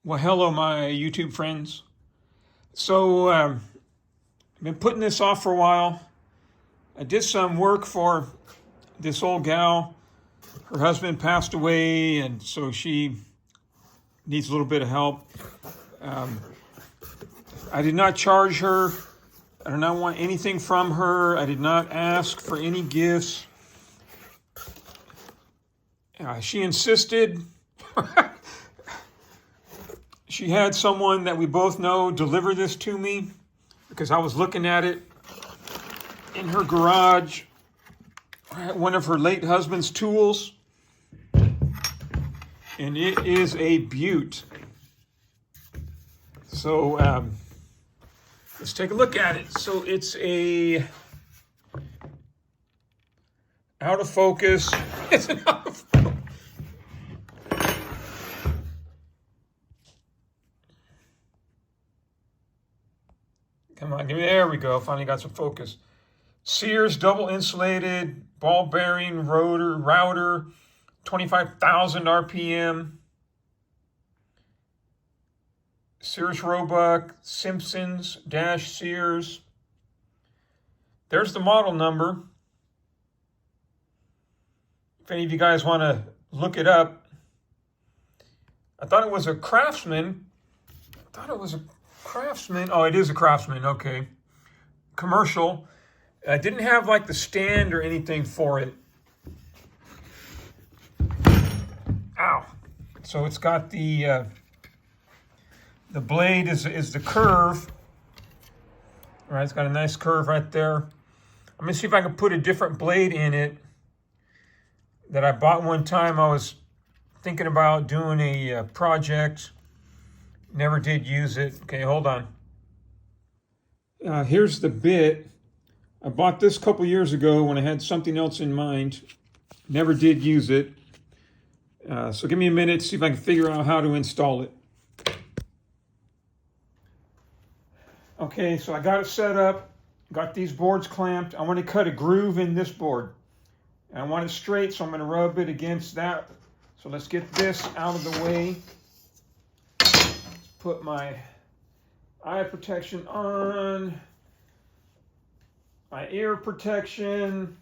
Well, hello, my YouTube friends. I've been putting this off for a while. I did some work for this old gal. Her husband passed away, and so she needs a little bit of help. I did not charge her. I did not want anything from her. I did not ask for any gifts. She insisted. She had someone that we both know deliver this to me because I was looking at it in her garage, one of her late husband's tools, and it is a beaut. So let's take a look at it. So it's a out of focus. It's an out of focus. Come on, there we go. Finally got some focus. Sears double insulated ball bearing router, 25,000 RPM. Sears Roebuck, Simpsons dash Sears. There's the model number. If any of you guys want to look it up. I thought it was a Craftsman. Oh, it is a Craftsman. Okay. Commercial. I didn't have like the stand or anything for it. Ow. So it's got the blade is the curve. All right, it's got a nice curve right there. I'm gonna see if I can put a different blade in it that I bought one time. I was thinking about doing a project. Never did use it. Okay, hold on. Here's the bit. I bought this a couple years ago when I had something else in mind. Never did use it. So give me a minute to see if I can figure out how to install it. Okay, so I got it set up. Got these boards clamped. I want to cut a groove in this board. And I want it straight, so I'm going to rub it against that. So let's get this out of the way. Put my eye protection on, my ear protection.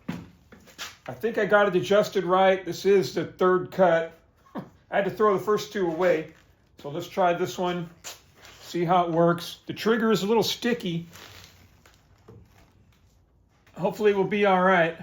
I think I got it adjusted right. This is the third cut. I had to throw the first two away. So let's try this one, see how it works. The trigger is a little sticky. Hopefully it will be all right.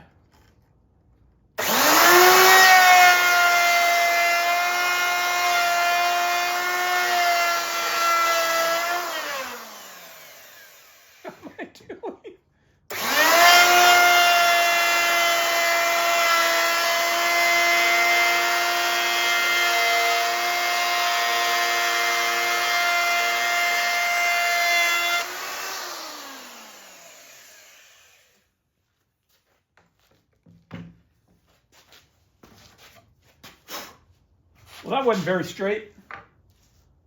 Well, that wasn't very straight,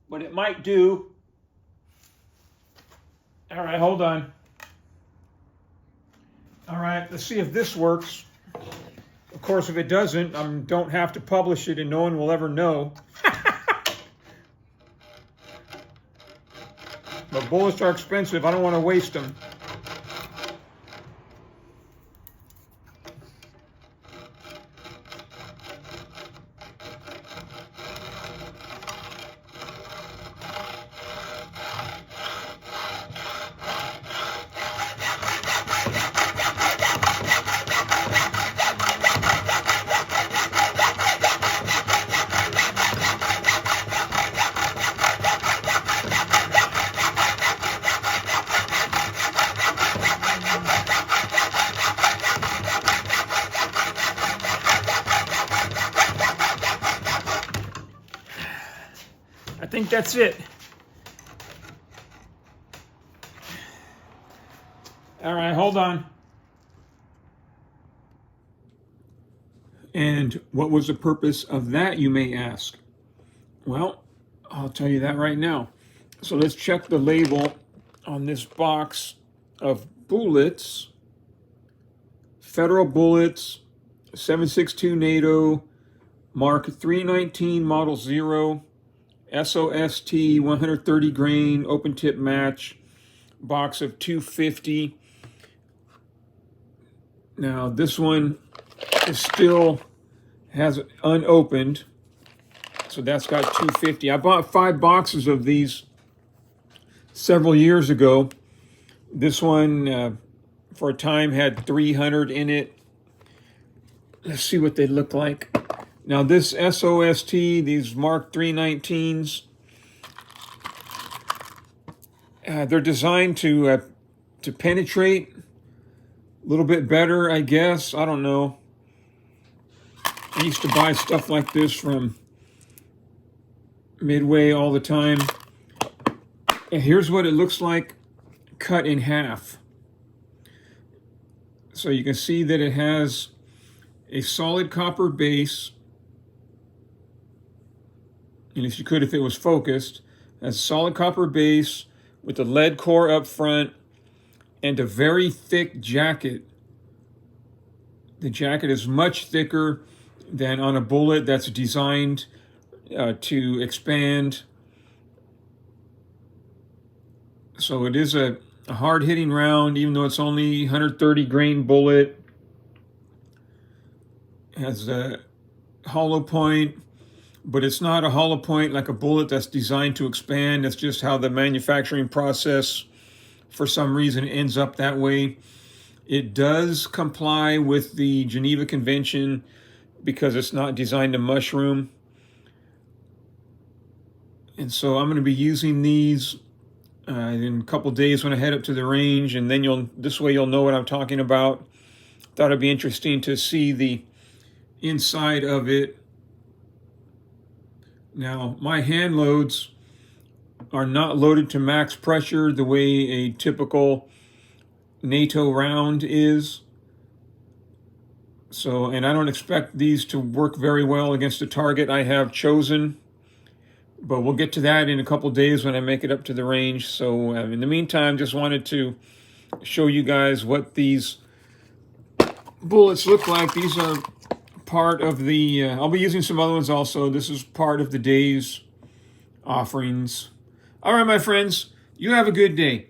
but it might do. All right, hold on. All right, let's see if this works. Of course, if it doesn't, I don't have to publish it and no one will ever know. But bullets are expensive. I don't want to waste them. I think that's it. All right, hold on. And what was the purpose of that, you may ask? Well, I'll tell you that right now. So let's check the label on this box of bullets. Federal bullets, 7.62 NATO, Mark 319 Model 0, SOST 130 grain open tip match, box of 250. Now this one is still has unopened, so that's got 250. I bought 5 boxes of these several years ago. This one for a time had 300 in it. Let's see what they look like. Now this SOST, these Mark 319s, they're designed to penetrate a little bit better, I guess. I don't know. I used to buy stuff like this from Midway all the time. And here's what it looks like cut in half. So you can see that it has a solid copper base. And if you could, if it was focused, has a solid copper base with a lead core up front and a very thick jacket. The jacket is much thicker than on a bullet that's designed to expand. So it is a hard-hitting round, even though it's only 130 grain bullet. It has a hollow point, but it's not a hollow point like a bullet that's designed to expand. That's just how the manufacturing process, for some reason, ends up that way. It does comply with the Geneva Convention because it's not designed to mushroom. And so I'm going to be using these in a couple days when I head up to the range, and then this way you'll know what I'm talking about. Thought it'd be interesting to see the inside of it. Now, my hand loads are not loaded to max pressure the way a typical NATO round is. So, and I don't expect these to work very well against the target I have chosen. But we'll get to that in a couple days when I make it up to the range. So in the meantime, just wanted to show you guys what these bullets look like. These are part of the, I'll be using some other ones also. This is part of the day's offerings. All right, my friends, you have a good day.